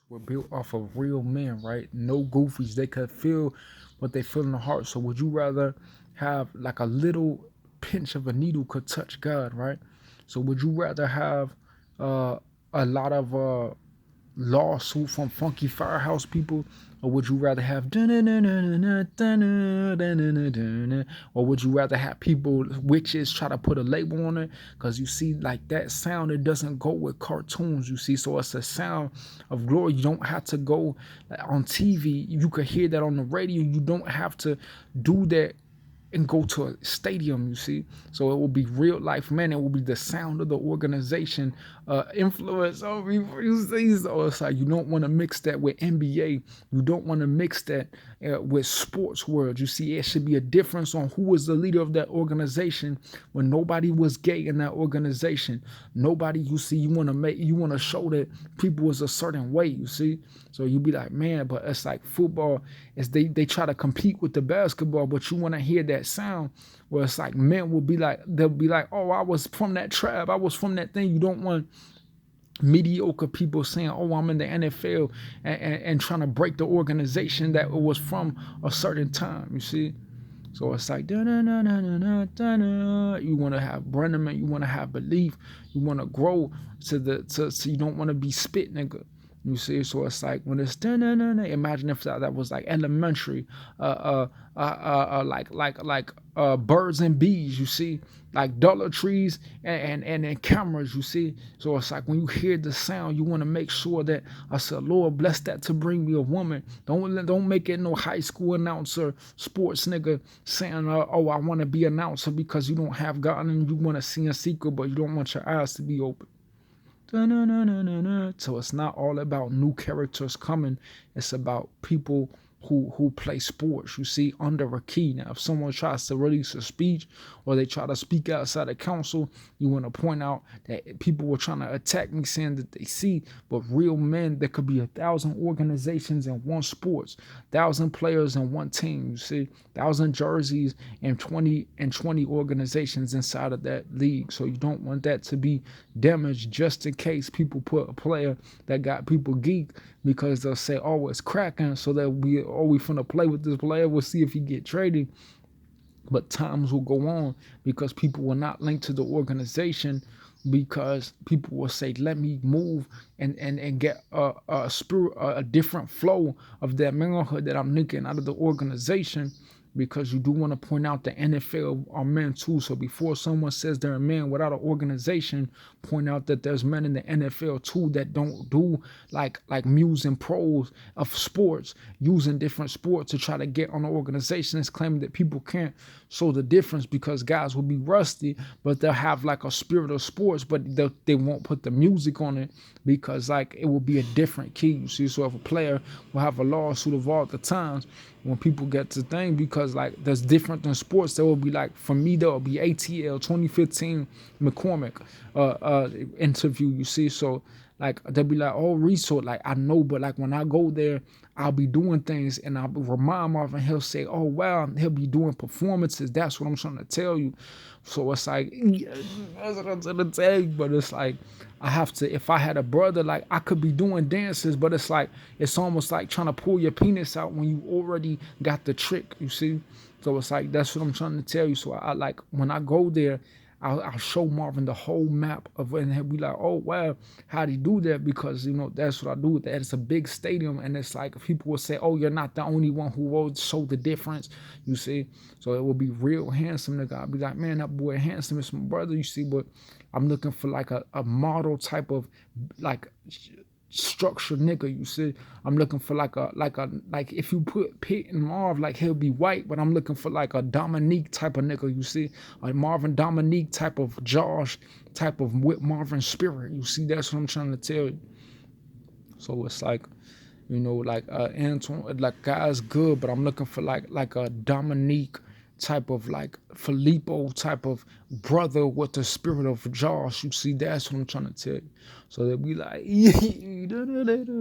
were built off of real men, right? No goofies. They could feel what they feel in the heart. So would you rather have like a little pinch of a needle could touch God, right? So would you rather have uh, a lot of lawsuit from funky firehouse people, or would you rather have or would you rather have people witches try to put a label on it? Because you see, like that sound, it doesn't go with cartoons. You see, so it's a sound of glory. You don't have to go like, on TV. You could hear that on the radio. You don't have to do that and go to a stadium, you see. So it will be real life, man. It will be the sound of the organization influence over you see. So it's like you don't want to mix that with NBA. You don't want to mix that with sports world. You see, it should be a difference on who was the leader of that organization when nobody was gay in that organization. Nobody, you see, you want to show that people was a certain way, you see. So you be like, man, but it's like football is they try to compete with the basketball, but you want to hear that sound where it's like men will be like, they'll be like, oh, I was from that tribe, I was from that thing. You don't want mediocre people saying, oh, I'm in the NFL and trying to break the organization that it was from a certain time, you see. So it's like, you want to have Brenneman, you want to have belief, you want to grow so you don't want to be spit, nigga. You see, so it's like when it's imagine if that was like elementary, birds and bees. You see, like dollar trees and cameras. You see, so it's like when you hear the sound, you want to make sure that I said, Lord bless that to bring me a woman. Don't make it no high school announcer, sports nigga saying, oh, I want to be announcer because you don't have God and you want to see a secret, but you don't want your eyes to be open. So it's not all about new characters coming. It's about people who play sports. You see, under a key. Now, if someone tries to release a speech or they try to speak outside of council, you want to point out that people were trying to attack me, saying that they see, but real men, there could be 1,000 organizations in one sports, 1,000 players in one team. You see, 1,000 jerseys and 20 organizations inside of that league. So you don't want that to be damaged just in case people put a player that got people geek because they'll say, oh, it's cracking, so that we finna play with this player. We'll see if he get traded. But times will go on because people will not link to the organization because people will say, let me move and get a spirit, a different flow of that manhood that I'm linking out of the organization, because you do want to point out the NFL are men too. So before someone says they're a man without an organization, point out that there's men in the NFL too that don't do like muse and pros of sports, using different sports to try to get on the organization. It's claiming that people can't show the difference because guys will be rusty, but they'll have like a spirit of sports, but they won't put the music on it because like it will be a different key. You see, so if a player will have a lawsuit of all the times when people get to thing, because like that's different than sports. There will be like, for me, there will be ATL 2015 McCormick interview. You see, so like they'll be like, oh, resort, like I know, but like when I go there, I'll be doing things and I'll remind Marvin. He'll say, oh wow, he'll be doing performances. That's what I'm trying to tell you. So it's like, yeah, that's what I'm trying to tell you. But it's like I have to. If I had a brother, like I could be doing dances, but it's like it's almost like trying to pull your penis out when you already got the trick. You see. So it's like that's what I'm trying to tell you. So I like when I go there, I'll show Marvin the whole map of, and he'll be like, oh wow, how'd he do that? Because you know that's what I do with that. It's a big stadium, and it's like people will say, oh, you're not the only one who will show the difference. You see, so it will be real handsome nigga. I'll be like, man, that boy handsome. It's my brother. You see, but I'm looking for like a model type of like structured nigga. You see, I'm looking for like if you put Pitt and Marv, like he'll be white, but I'm looking for like a Dominique type of nigga. You see, a Marvin Dominique type of Josh type of with Marvin spirit. You see, that's what I'm trying to tell you. So it's like, you know, like Antoine, like guys good, but I'm looking for like a Dominique type of like Filippo type of brother with the spirit of Josh. You see, that's what I'm trying to tell you. So they'll be like,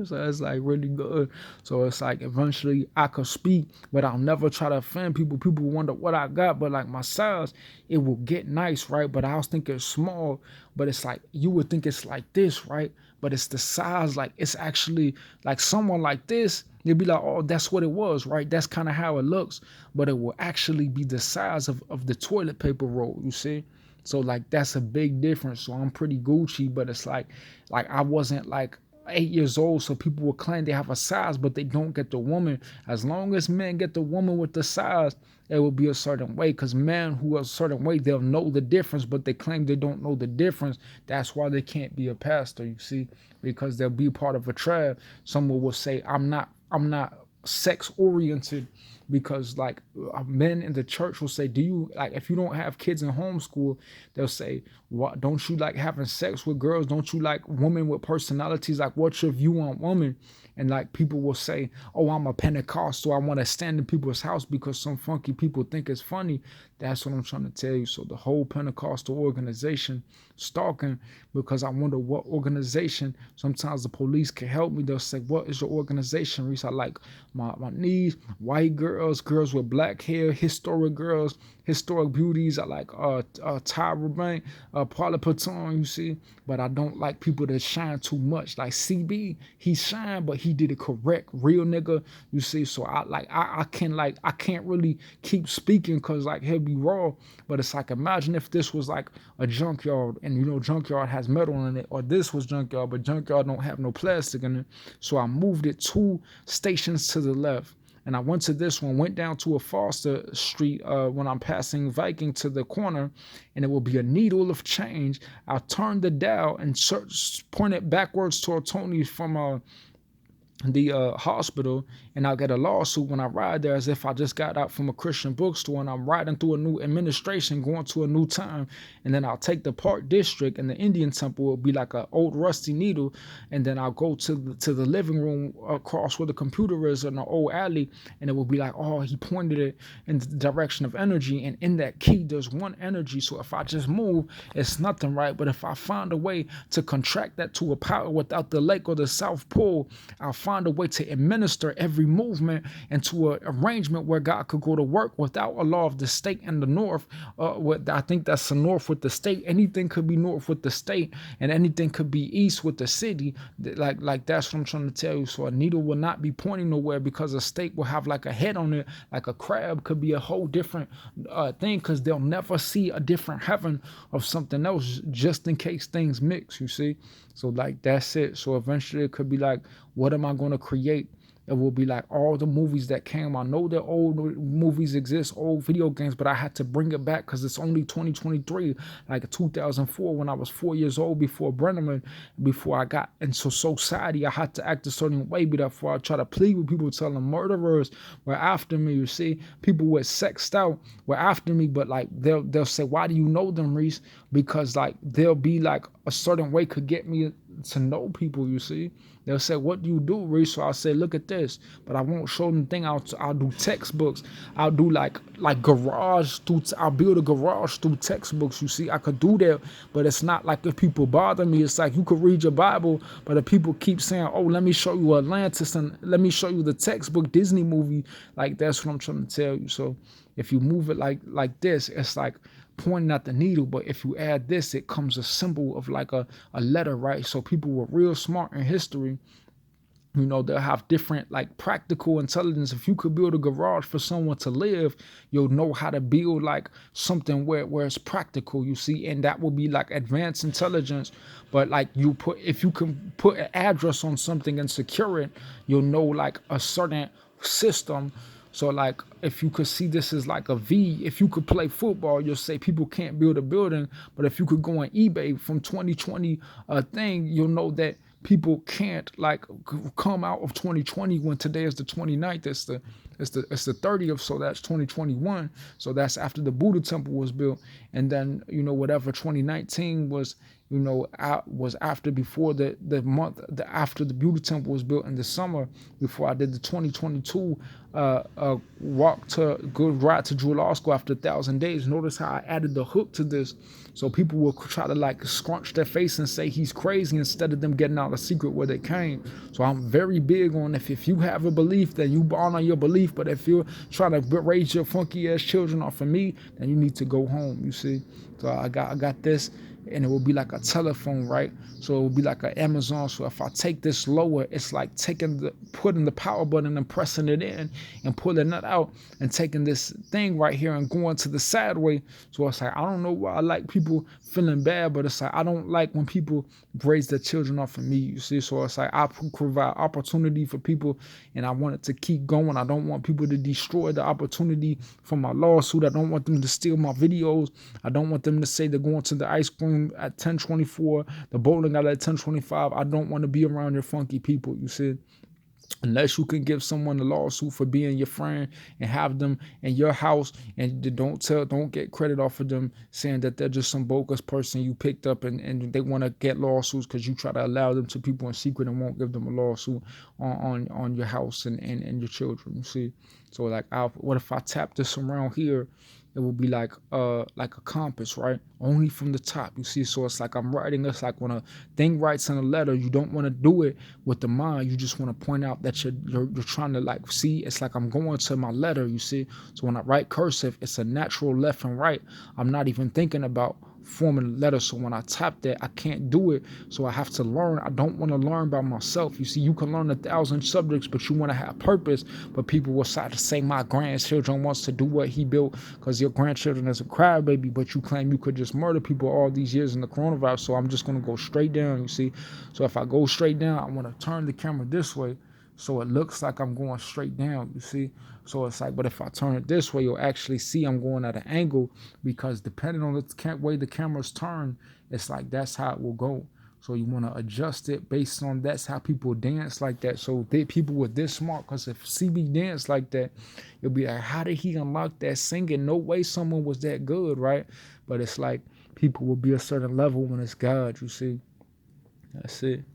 so it's like really good. So it's like eventually I could speak, but I'll never try to offend people. People wonder what I got, but like my size, it will get nice, right? But I was thinking small, but it's like you would think it's like this, right? but it's the size. Like it's actually like someone like this, you'll be like, oh, that's what it was, right? That's kind of how it looks, but it will actually be the size of the toilet paper roll, you see? So like that's a big difference. So I'm pretty Gucci, but it's like I wasn't like 8 years old, so people will claim they have a size, but they don't get the woman. As long as men get the woman with the size, it will be a certain way. Because men who are a certain way, they'll know the difference, but they claim they don't know the difference. That's why they can't be a pastor, you see, because they'll be part of a tribe. Someone will say, I'm not sex oriented, because like men in the church will say, do you like, if you don't have kids in homeschool, they'll say, what, don't you like having sex with girls? Don't you like women with personalities? Like, what's your view on women? And like people will say, oh, I'm a Pentecostal, I want to stand in people's house because some funky people think it's funny. That's what I'm trying to tell you. So the whole Pentecostal organization stalking, because I wonder what organization. Sometimes the police can help me. They'll say, what is your organization, Reese? I like my niece, white girls, girls with black hair, historic girls, historic beauties. I like Tyra Bank, Paula Patton, you see. But I don't like people that shine too much. Like CB, he shine, but he did it correct, real nigga, you see. So I can't really keep speaking because like he'll be raw. But it's like, imagine if this was like a junkyard, and you know junkyard has metal in it, or this was junkyard, but junkyard don't have no plastic in it. So I moved it 2 stations to the left, and I went to this one, went down to a Foster Street when I'm passing Viking to the corner, and it will be a needle of change. I'll turn the dial and point it backwards toward Tony from the hospital, and I'll get a lawsuit when I ride there as if I just got out from a Christian bookstore and I'm riding through a new administration, going to a new time. And then I'll take the Park District, and the Indian Temple will be like an old rusty needle. And then I'll go to the living room across where the computer is in the old alley, and it will be like, oh, he pointed it in the direction of energy, and in that key there's one energy. So if I just move, it's nothing, right? But if I find a way to contract that to a power without the lake or the South Pole, I'll find a way to administer every movement into an arrangement where God could go to work without a law of the state and the north. I think that's the north with the state. Anything could be north with the state, and anything could be east with the city. Like that's what I'm trying to tell you. So a needle will not be pointing nowhere, because a stake will have like a head on it, like a crab could be a whole different thing, because they'll never see a different heaven of something else, just in case things mix, you see. So like that's it. So eventually it could be like, what am I going to create? It will be like all the movies that came. I know that old movies exist, old video games, but I had to bring it back because it's only 2023, like 2004, when I was 4 years old, before Brenneman, before I got into society. I had to act a certain way, but before I try to plead with people, tell them murderers were after me. You see, people were sexed out were after me, but like they'll say, why do you know them, Reese? Because like they'll be like, a certain way could get me to know people, you see. They'll say, what do you do, Reese? So I'll say, look at this. But I won't show them thing. I'll do textbooks. I'll do like garage. I'll build a garage through textbooks, you see. I could do that, but it's not like if people bother me. It's like you could read your Bible, but if people keep saying, oh, let me show you Atlantis and let me show you the textbook Disney movie, like that's what I'm trying to tell you. So if you move it like this, it's like pointing at the needle, but if you add this, it comes a symbol of like a letter, right? So people were real smart in history. You know, they'll have different like practical intelligence. If you could build a garage for someone to live, you'll know how to build like something where it's practical, you see, and that will be like advanced intelligence. But like if you can put an address on something and secure it, you'll know like a certain system. So like if you could see this as like a V, if you could play football, you'll say people can't build a building. But if you could go on eBay from 2020 thing, you'll know that people can't like come out of 2020 when today is the 29th. It's the 30th, so that's 2021. So that's after the Buddha temple was built. And then, you know, whatever 2019 was, you know, was after, before the month after the Buddha temple was built in the summer, before I did the 2022 good ride to Jewel Law School after 1,000 days. Notice how I added the hook to this, so people will try to like scrunch their face and say he's crazy, instead of them getting out a secret where they came. So I'm very big on if you have a belief, then you honor your belief. But if you're trying to raise your funky ass children off of me, then you need to go home, you see. So I got this. and it will be like a telephone, right? So it will be like an Amazon. So if I take this lower, it's like putting the power button and pressing it in and pulling it out and taking this thing right here and going to the side way. So it's like, I don't know why I like people feeling bad, but it's like, I don't like when people raise their children off of me, you see? So it's like, I provide opportunity for people and I want it to keep going. I don't want people to destroy the opportunity from my lawsuit. I don't want them to steal my videos. I don't want them to say they're going to the ice cream at 10:24, the bowling alley at 10:25. I don't want to be around your funky people, you see? Unless you can give someone a lawsuit for being your friend and have them in your house and don't get credit off of them saying that they're just some bogus person you picked up and they want to get lawsuits because you try to allow them to people in secret and won't give them a lawsuit on your house and your children, you see? So like, what if I tap this around here? It will be like a compass, right? Only from the top, you see? So it's like I'm writing. It's like when a thing writes in a letter, you don't want to do it with the mind. You just want to point out that you're trying to like see. It's like I'm going to my letter, you see? So when I write cursive, it's a natural left and right. I'm not even thinking about forming a letter. So when I tap that, I can't do it. So I have to learn. I don't want to learn by myself. You see, you can learn 1,000 subjects, but you want to have purpose. But people will start to say my grandchildren wants to do what he built because your grandchildren is a crybaby, but you claim you could just murder people all these years in the coronavirus. So I'm just going to go straight down, you see? So if I go straight down, I want to turn the camera this way so it looks like I'm going straight down, you see? So it's like, but if I turn it this way, you'll actually see I'm going at an angle because depending on the way the camera's turned, it's like that's how it will go. So you want to adjust it based on that's how people dance like that. So people were this smart because if CB danced like that, it'll be like, how did he unlock that singing? No way someone was that good, right? But it's like people will be a certain level when it's God, you see? That's it.